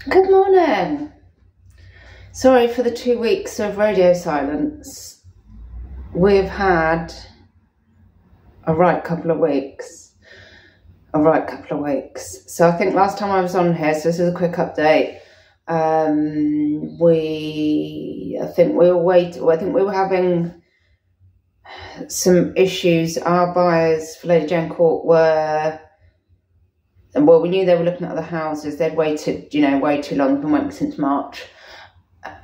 Good morning. Sorry for the 2 weeks of radio silence. We've had a right couple of weeks. So I think last time I was on here, so this is a quick update. I think we were having some issues. Our buyers for Lady Jane Court we knew they were looking at other houses. They'd waited, way too long. They've been waiting since March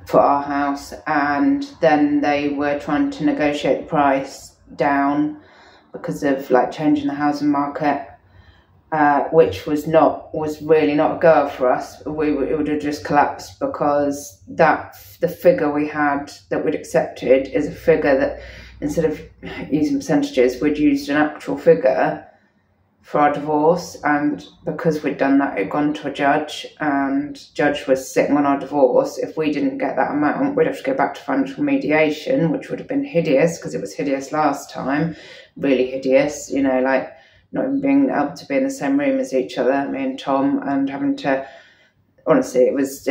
for our house, and then they were trying to negotiate the price down because of changing the housing market, which was really not a go for us. It would have just collapsed, because the figure we had that we'd accepted is a figure that, instead of using percentages, we'd used an actual figure for our divorce, and because we'd done that, it'd gone to a judge, and judge was sitting on our divorce. If we didn't get that amount, we'd have to go back to financial mediation, which would have been hideous, because it was hideous last time, really hideous, not even being able to be in the same room as each other, me and Tom, and having to, honestly, it was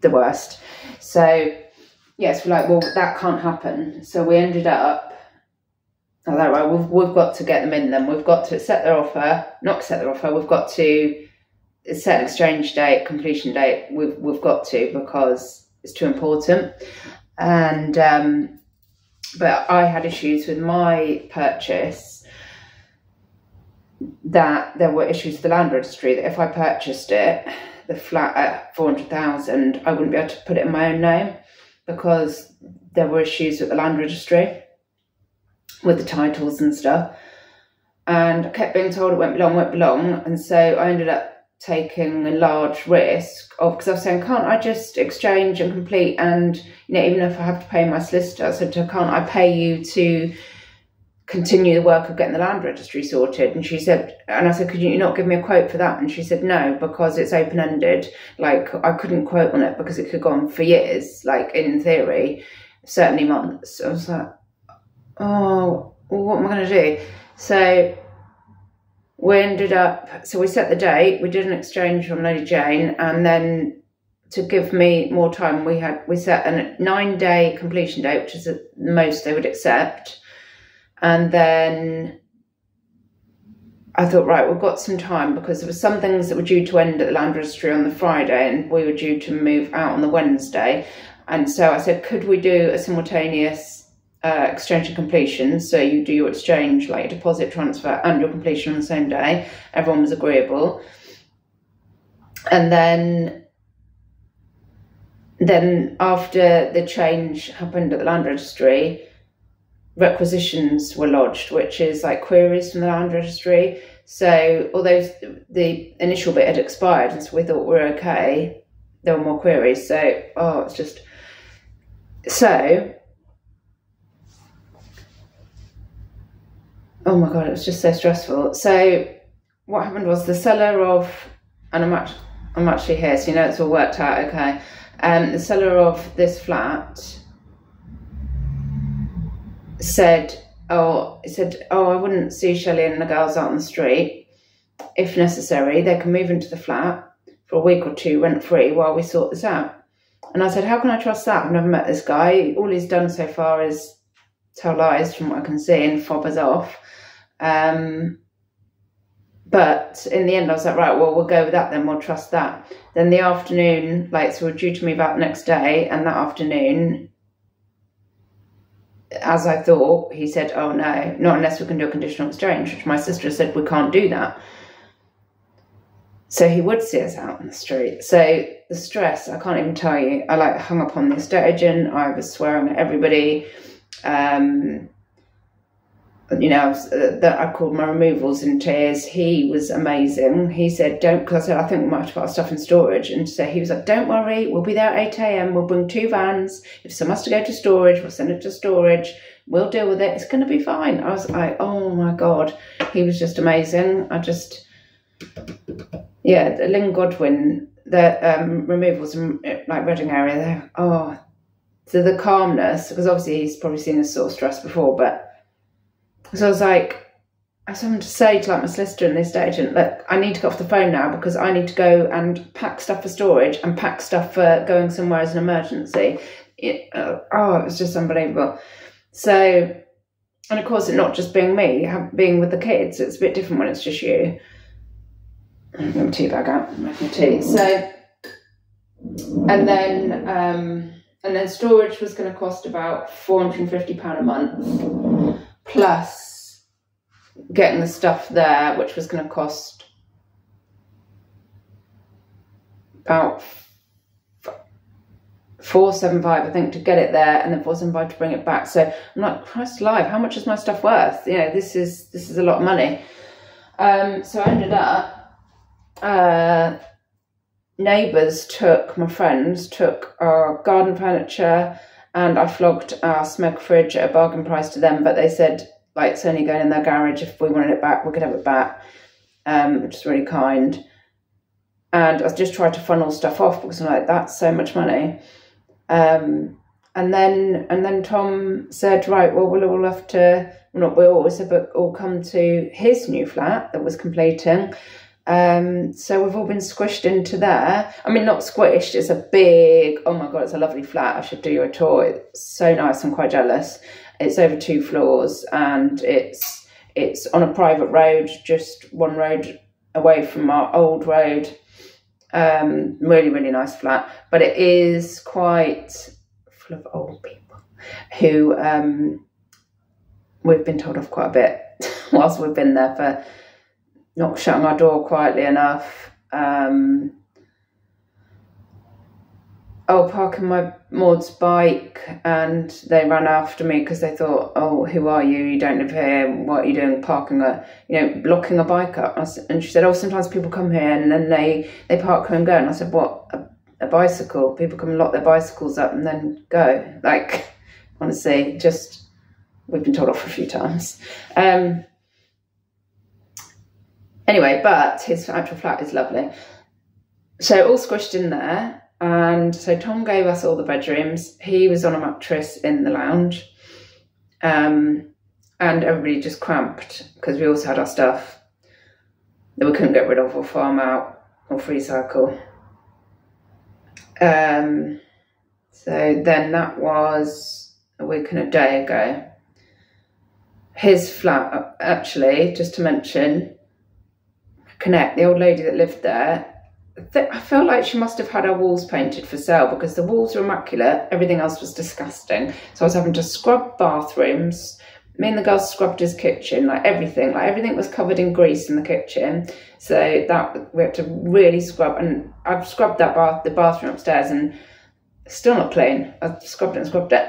the worst. So yes, we're like, well, that can't happen. So we ended up, we've got to get them in then. We've got to accept their offer, not accept their offer. We've got to set an exchange date, completion date. We've got to, because it's too important. And but I had issues with my purchase, that there were issues with the land registry, that if I purchased it, the flat at 400,000, I wouldn't be able to put it in my own name, because there were issues with the land registry, with the titles and stuff. And I kept being told it won't be long. And so I ended up taking a large risk because I was saying, can't I just exchange and complete? And, even if I have to pay my solicitor, I said to her, can't I pay you to continue the work of getting the land registry sorted? And she said, and I said, could you not give me a quote for that? And she said, no, because it's open-ended. I couldn't quote on it because it could go on for years, in theory, certainly months. I was like, oh, well, what am I going to do? So we we set the date, we did an exchange on Lady Jane, and then to give me more time, we set a 9-day completion date, which is the most they would accept. And then I thought, right, we've got some time, because there were some things that were due to end at the land registry on the Friday, and we were due to move out on the Wednesday. And so I said, could we do a simultaneous exchange and completion? So you do your exchange, your deposit transfer, and your completion on the same day. Everyone was agreeable. And then after the change happened at the land registry, requisitions were lodged, which is queries from the land registry. So although the initial bit had expired, and so we thought we're okay, there were more queries. So oh my God, it was just so stressful. So what happened was, the seller of, and I'm actually here, so it's all worked out okay. The seller of this flat said, I wouldn't see Shelley and the girls out on the street. If necessary, they can move into the flat for a week or two rent-free while we sort this out. And I said, how can I trust that? I've never met this guy. All he's done so far is tell lies, from what I can see, and fob us off. But in the end, I was like, right, well, we'll go with that then, we'll trust that. Then the afternoon, so we're due to move out the next day, and that afternoon, as I thought, he said, oh no, not unless we can do a conditional exchange, which my sister said we can't do that. So he would see us out on the street. So the stress, I can't even tell you. I hung up on the estate agent. I was swearing at everybody. That I called my removals in tears. He was amazing. He said, because I said, I think we might have to put our stuff in storage. And so he was like, don't worry, we'll be there at 8 a.m. We'll bring 2 vans. If someone has to go to storage, we'll send it to storage. We'll deal with it. It's going to be fine. I was like, oh my God. He was just amazing. The Lynn Godwin, the removals in Reading area there. Oh, so the calmness, because obviously he's probably seen this sort of stress before, but so I was like, I was having to say to like my solicitor and the estate agent, look, I need to get off the phone now because I need to go and pack stuff for storage and pack stuff for going somewhere as an emergency. It was just unbelievable. So, and of course, it's not just being me, being with the kids. It's a bit different when it's just you. I'm going to tea bag out, making tea. So, and then storage was going to cost about £450 a month, plus getting the stuff there, which was going to cost about £475, I think, to get it there, and then £475 to bring it back. So I'm like, Christ alive, how much is my stuff worth? You know, this is a lot of money. So I ended up, my friends took our garden furniture, and I flogged our smoke fridge at a bargain price to them, but they said, like, it's only going in their garage. If we wanted it back, we could have it back, which is really kind. And I just tried to funnel stuff off because I'm like, that's so much money. And then Tom said, right, well, we'll all have to, well, not we all, so, but all come to his new flat that was completing. So we've all been squished into there. I mean, not squished, it's a big, oh my God, it's a lovely flat. I should do you a tour. It's so nice. I'm quite jealous. It's over 2 floors, and it's on a private road, just one road away from our old road. Really, really nice flat, but it is quite full of old people who we've been told off quite a bit whilst we've been there for not shutting our door quietly enough. Parking my Maud's bike, and they ran after me because they thought, oh, who are you? You don't live here. What are you doing parking blocking a bike up? And she said, oh, sometimes people come here and then they park here and go. And I said, what, a bicycle? People come and lock their bicycles up and then go. Like, honestly, just, we've been told off a few times. Anyway, but his actual flat is lovely. So all squished in there. And so Tom gave us all the bedrooms. He was on a mattress in the lounge. And everybody just cramped because we also had our stuff that we couldn't get rid of or farm out or free cycle. So then that was a week and a day ago. His flat, actually, just to mention, Connect, the old lady that lived there, I feel like she must have had our walls painted for sale because the walls were immaculate, everything else was disgusting. So I was having to scrub bathrooms. Me and the girls scrubbed his kitchen, like everything was covered in grease in the kitchen. So that we had to really scrub, and I've scrubbed the bathroom upstairs, and it's still not clean. I've scrubbed it and scrubbed it.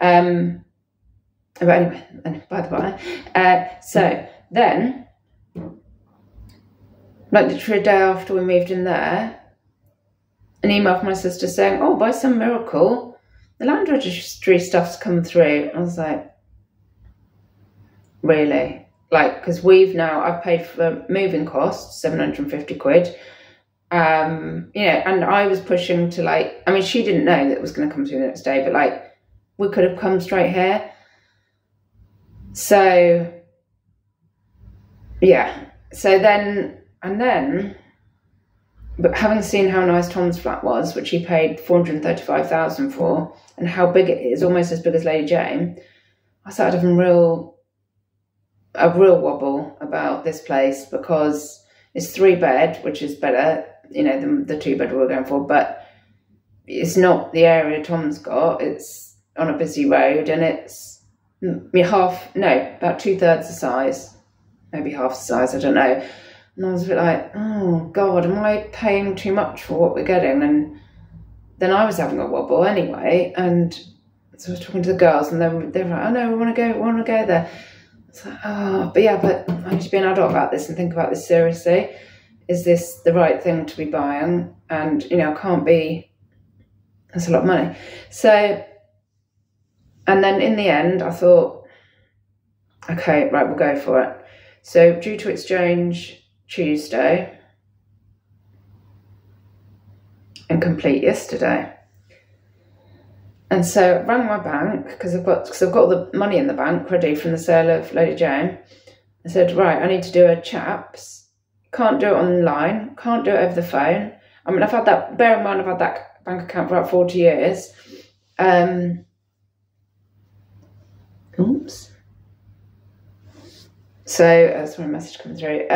But anyway, by the by, so then, like literally a day after we moved in there, an email from my sister saying, oh, by some miracle, the land registry stuff's come through. I was like, really? Like, because I've paid for moving costs, 750 quid. And I was pushing to she didn't know that it was going to come through the next day, but we could have come straight here. So, yeah. So then, but having seen how nice Tom's flat was, which he paid 435,000 for, and how big it is, almost as big as Lady Jane, I started having a real wobble about this place because it's 3-bed, which is better, than the 2-bed we were going for, but it's not the area Tom's got. It's on a busy road, and it's about 2/3 the size, maybe half the size, I don't know. And I was a bit like, oh God, am I paying too much for what we're getting? And then I was having a wobble anyway, and so I was talking to the girls, and they were like, oh no, we want to go there. It's like, but I need to be an adult about this and think about this seriously. Is this the right thing to be buying? And, I can't be, that's a lot of money. So, and then in the end, I thought, okay, right, we'll go for it. So due to exchange Tuesday and complete yesterday. And so I rang my bank because I've got all the money in the bank ready from the sale of Lady Jane. I said, right, I need to do a CHAPS. Can't do it online. Can't do it over the phone. I mean, I've had that, bear in mind, I've had that bank account for about 40 years. Oops. So, that's when a message comes through.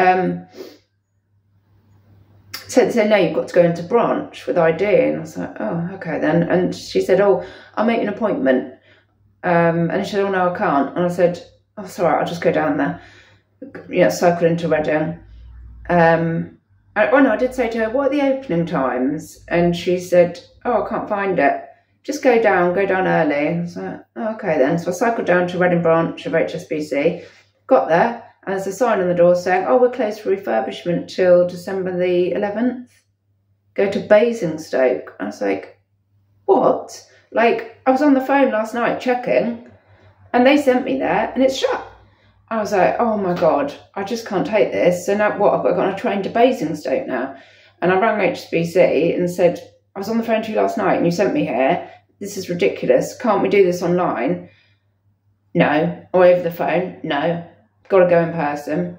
So no, you've got to go into branch with ID. And I was like, oh, okay then. And she said, oh, I'll make an appointment. And she said, oh, no, I can't. And I said, oh, it's all right, I'll just go down there. You know, cycle into Reading. I did say to her, what are the opening times? And she said, oh, I can't find it. Just go down early. I was like, oh, okay then. So I cycled down to Reading branch of HSBC, got there, and there's a sign on the door saying, oh, we're closed for refurbishment till December the 11th. Go to Basingstoke. I was like, what? Like, I was on the phone last night checking, and they sent me there, and it's shut. I was like, oh my God, I just can't take this. So now what? I've got to go on a train to Basingstoke now. And I rang HSBC and said, I was on the phone to you last night and you sent me here. This is ridiculous. Can't we do this online? No. Or over the phone? No. Got to go in person.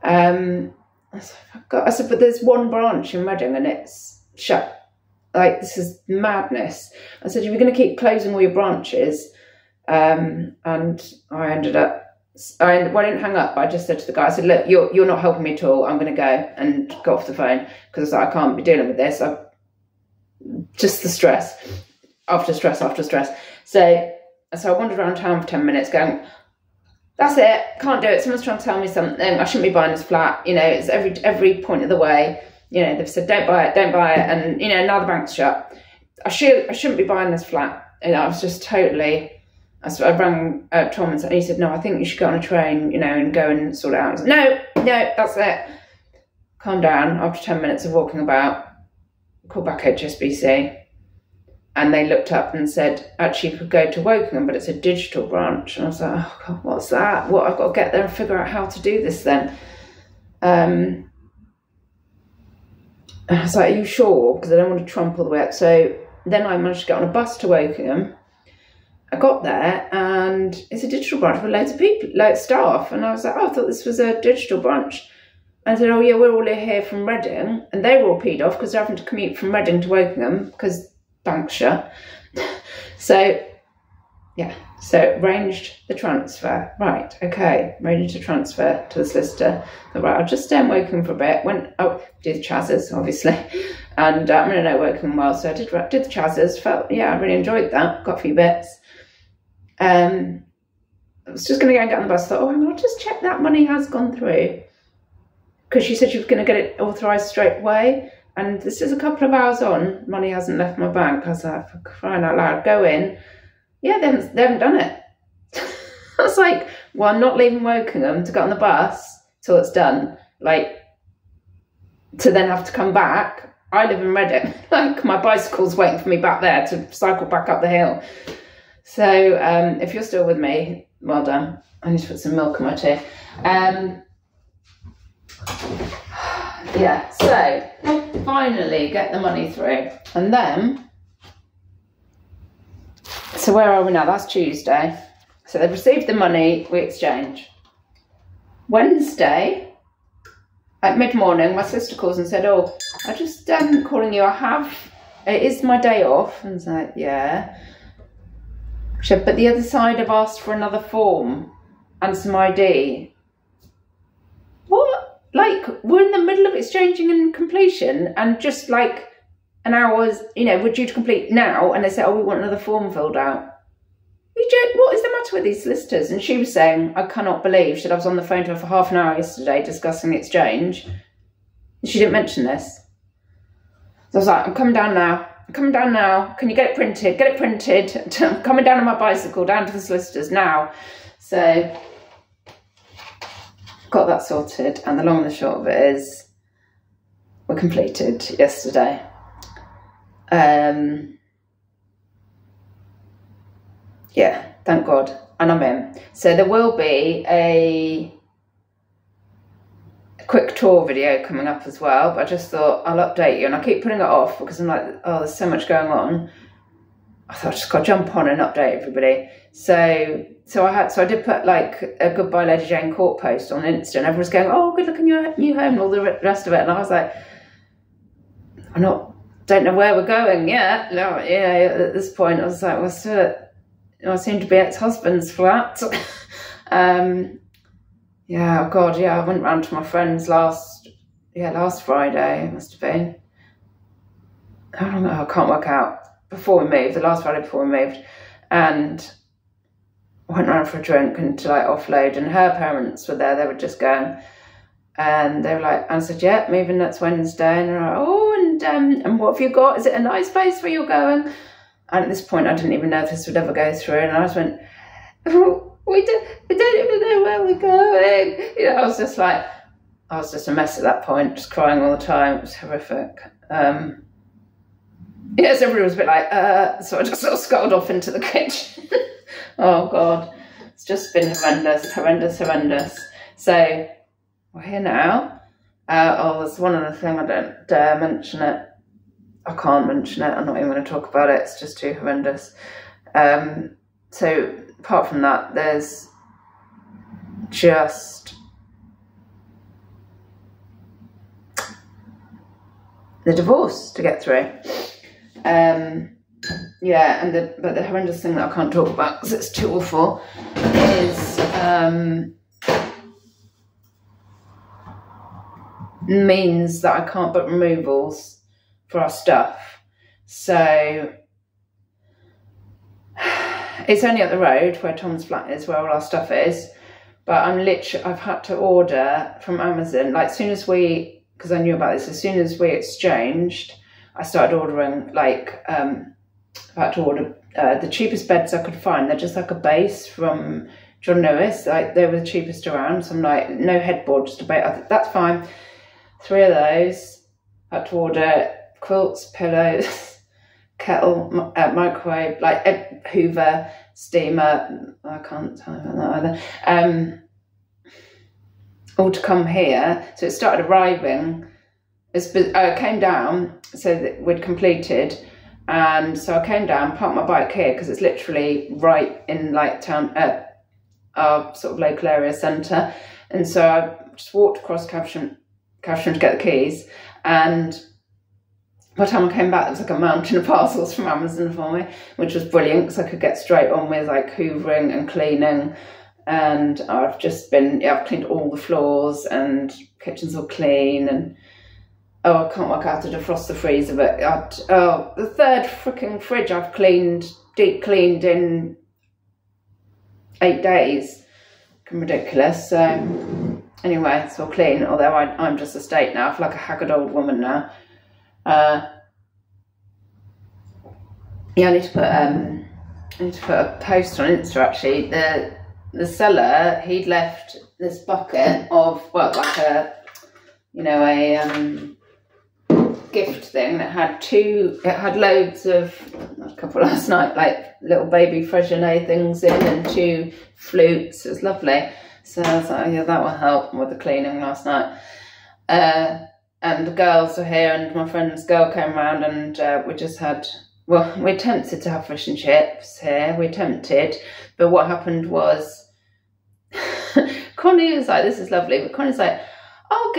I said, but there's one branch in Reading and it's shut. Like, this is madness. I said, you're going to keep closing all your branches. And I ended up, I didn't hang up, but I just said to the guy, I said, look, you're not helping me at all. I'm going to go, and got off the phone because I can't be dealing with this. Just the stress, after stress, after stress. So I wandered around town for 10 minutes going, that's it, can't do it. Someone's trying to tell me something. I shouldn't be buying this flat. You know, it's every point of the way. You know, they've said, don't buy it. And, you know, now the bank's shut. I shouldn't be buying this flat. You know, I was just totally... I rang Tom and he said, no, I think you should get on a train, you know, and go and sort it out. I was like, no, that's it. Calm down. After 10 minutes of walking about, called back HSBC, and they looked up and said, actually, you could go to Wokingham, but it's a digital branch. And I was like, oh, God, what's that? What, I've got to get there and figure out how to do this then. I was like, are you sure? Because I don't want to trump all the way up. So then I managed to get on a bus to Wokingham. I got there and it's a digital branch with loads of people, like staff. And I was like, oh, I thought this was a digital branch. And I said, oh yeah, we're all here from Reading. And they were all peed off because they're having to commute from Reading to Wokingham because bank's shut. So, yeah, so arranged the transfer. Right, okay, ready to transfer to the solicitor. So, right, I'll just stay in Wokingham for a bit. Do the Chaz's, obviously. And I'm going to know Wokingham well. So I did the Chaz's. I really enjoyed that. Got a few bits. I was just going to go and get on the bus. I thought, oh, I'll just check that money has gone through. Because she said she was going to get it authorised straight away. And this is a couple of hours on. Money hasn't left my bank. I was like, for crying out loud, go in. Yeah, they haven't done it. I was like, well, I'm not leaving Wokingham to get on the bus till it's done. Like, to then have to come back. I live in Reading. Like, my bicycle's waiting for me back there to cycle back up the hill. So if you're still with me, well done. I need to put some milk in my tea. Yeah, so finally get the money through. And then, so where are we now? That's Tuesday. So they've received the money, we exchange. Wednesday, at mid-morning, my sister calls and said, oh, I just calling you, it is my day off. And I was like, yeah. She said, but the other side have asked for another form and some ID. What? Like, we're in the middle of exchanging and completion and just like an hour's, you know, we're due to complete now. And they said, oh, we want another form filled out. What is the matter with these solicitors? And she was saying, I cannot believe, she said, I was on the phone to her for half an hour yesterday discussing the exchange. And she didn't mention this. So I was like, I'm coming down now. Can you get it printed? Get it printed. I'm coming down on my bicycle, down to the solicitors now. So, got that sorted. And the long and the short of it is, we're completed yesterday. Yeah, thank God. And I'm in. So there will be a quick tour video coming up as well, but I just thought I'll update you, and I keep putting it off because I'm like, oh, there's so much going on. I thought I just got to jump on and update everybody. So I did put like a Goodbye Lady Jane Court post on Insta, and everyone's going, oh, good luck in your new home and all the rest of it. And I was like, don't know where we're going yet. No, at this point I was like, I seem to be ex-husband's flat. Yeah, oh God, yeah, I went round to my friend's last Friday, it must have been. I don't know, I can't work out. Before we moved, the last Friday before we moved, and I went round for a drink and to like offload, and her parents were there, they were just going, and they were like, I said, yeah, moving next Wednesday, and they're like, oh, and what have you got? Is it a nice place where you're going? And at this point, I didn't even know if this would ever go through, and I just went, oh, we don't even know where we're going. You know, I was just a mess at that point, just crying all the time. It was horrific. Yes, everybody was a bit like, so I just sort of scuttled off into the kitchen. Oh God, it's just been horrendous. So we're here now. There's one other thing, I don't dare mention it. I can't mention it, I'm not even going to talk about it, it's just too horrendous. So apart from that, there's just the divorce to get through. Yeah, but the horrendous thing that I can't talk about because it's too awful is means that I can't book removals for our stuff. So it's only up the road where Tom's flat is, where all our stuff is, but I've had to order from Amazon, like as soon as because I knew about this, as soon as we exchanged, I started ordering, like, I had to order the cheapest beds I could find. They're just like a base from John Lewis. Like, they were the cheapest around. So I'm like, no headboard, just a base. I thought, that's fine. 3 of those. I had to order quilts, pillows, kettle, microwave, like Hoover, steamer. I can't tell you about that either. All to come here. So it started arriving. I came down so that we'd completed, and so I came down, parked my bike here because it's literally right in like town, our sort of local area centre, and so I just walked across Caversham to get the keys, and by the time I came back there was like a mountain of parcels from Amazon for me, which was brilliant because I could get straight on with like hoovering and cleaning. And I've just been, I've cleaned all the floors and kitchen's all clean, and I can't work out how to defrost the freezer, but the 3rd freaking fridge I've deep cleaned in 8 days. Ridiculous. So anyway, it's all clean, although I'm just a state now. I feel like a haggard old woman now. I need to put a post on Insta actually. The seller, he'd left this bucket of, well, like a gift thing that had loads of, a couple last night, like little baby Freixenet things in, and 2 flutes. It was lovely. So I was like, oh, yeah, that will help with the cleaning last night. And the girls were here, and my friend's girl came around, and we just had, well, we attempted to have fish and chips here. We attempted, but what happened was Connie was like, this is lovely, but Connie's like, I'm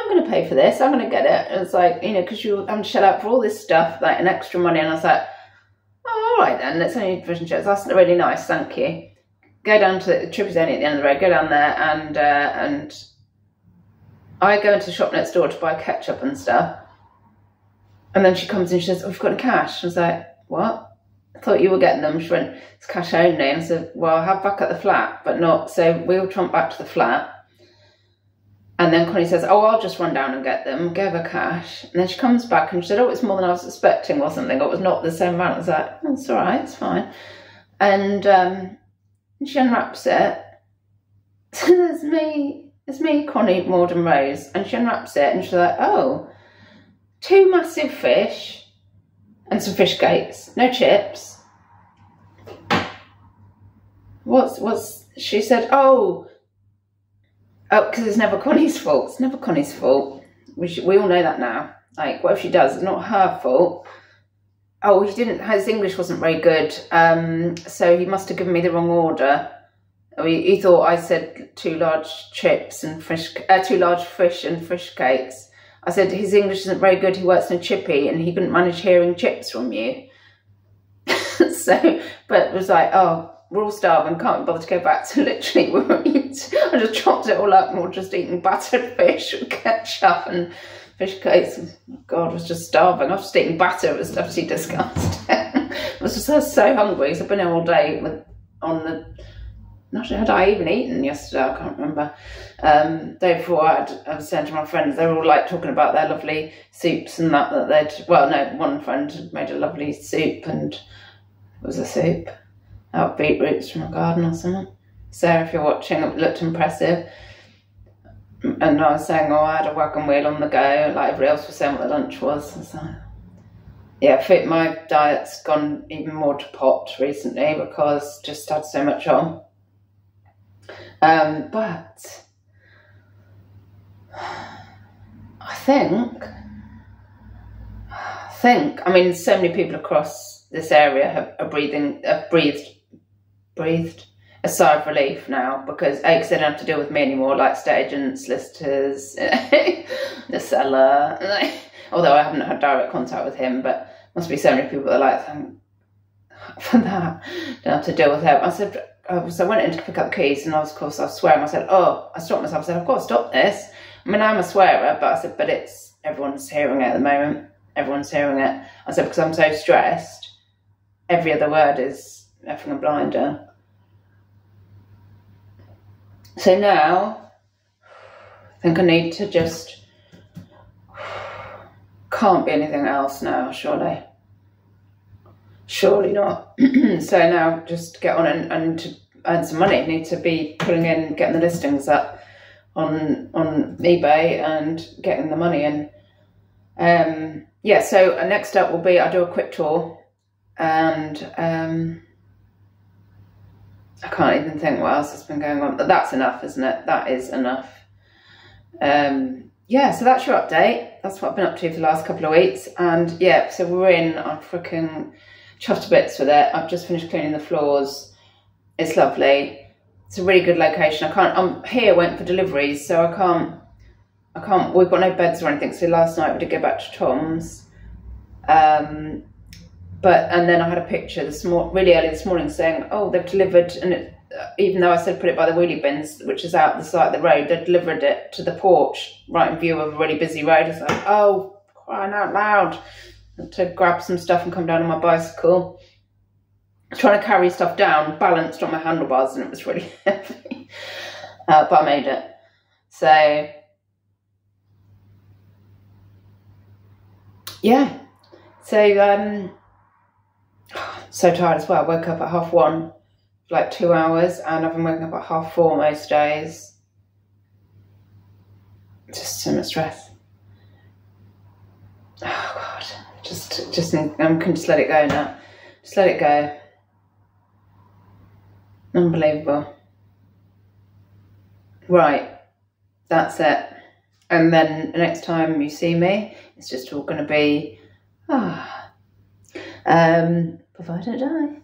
going to pay for this, I'm going to get it. And it's like, because you're having to shell out for all this stuff, like, an extra money. And I was like, oh, all right then, it's only fish and chips. That's really nice, thank you. Go down to the trip is only at the end of the road, go down there, and I go into the shop next door to buy ketchup and stuff. And then she comes in and she says, oh, you've got any cash? I was like, what? I thought you were getting them. She went, it's cash only. And I said, well, I'll have back at the flat, but not. So we'll trump back to the flat. And then Connie says, oh, I'll just run down and get them, give her cash. And then she comes back and she said, oh, it's more than I was expecting or something. Or it was not the same amount. I was like, oh, it's all right, it's fine. And she unwraps it. So it's me, Connie, Maud and Rose. And she unwraps it and she's like, oh, 2 massive fish and some fish cakes, no chips. She said, oh, because it's never Connie's fault. It's never Connie's fault. We all know that now. Like, whatever she does, it's not her fault. Oh, he didn't. His English wasn't very good, so he must have given me the wrong order. He thought I said 2 large chips and fish, 2 large fish and fish cakes. I said his English isn't very good. He works in a chippy, and he couldn't manage hearing chips from you. So, but it was like, oh, we're all starving, can't be bothered to go back. So literally, I just chopped it all up, and we're just eating battered fish with ketchup and fish cakes. God, I was just starving. I was just eating batter. It was absolutely disgusting. I was so hungry. So I've been here all day on the. Not had I even eaten yesterday? I can't remember. Day before, I was saying to my friends, they were all like talking about their lovely soups and that they'd. Well, no, one friend had made a lovely soup, and it was a soup out of beetroots from a garden or something. Sarah, if you're watching, it looked impressive. And I was saying, oh, I had a wagon wheel on the go, like everybody else was saying what the lunch was. So, yeah, my diet's gone even more to pot recently because just had so much on. But I think, I mean, so many people across this area have breathed a sigh of relief now, because A, because they don't have to deal with me anymore, like estate agents, listers, the seller. Although I haven't had direct contact with him, but must be so many people that are like, thank for that, don't have to deal with him. I said, so I went in to pick up the keys, and I was swearing. I said, I stopped myself. I said, I've got to stop this. I mean, I'm a swearer, but I said, but everyone's hearing it at the moment. Everyone's hearing it. I said, because I'm so stressed, every other word is effing a blinder. So now, I think I need to just, can't be anything else now, surely. Surely not. So now just get on and to earn some money. Need to be getting the listings up on eBay and getting the money in. Yeah, so next up will be, I do a quick tour, and I can't even think what else has been going on, but that's enough, isn't it? That is enough. Yeah, so that's your update. That's what I've been up to for the last couple of weeks. And yeah, so I'm freaking chuffed to bits with it. I've just finished cleaning the floors. It's lovely. It's a really good location. I'm here waiting for deliveries, so I can't, we've got no beds or anything. So last night we did go back to Tom's. And then I had a picture really early this morning saying, oh, they've delivered, and even though I said put it by the wheelie bins, which is out the side of the road, they delivered it to the porch, right in view of a really busy road. I was like, oh, crying out loud, to grab some stuff and come down on my bicycle. Trying to carry stuff down, balanced on my handlebars, and it was really heavy. But I made it. So, yeah. So, so tired as well. I woke up at 1:30 for like 2 hours, and I've been waking up at 4:30 most days. Just so much stress. Oh God, I can just let it go now. Just let it go. Unbelievable. Right, that's it. And then the next time you see me, it's just all going to be, provided I die.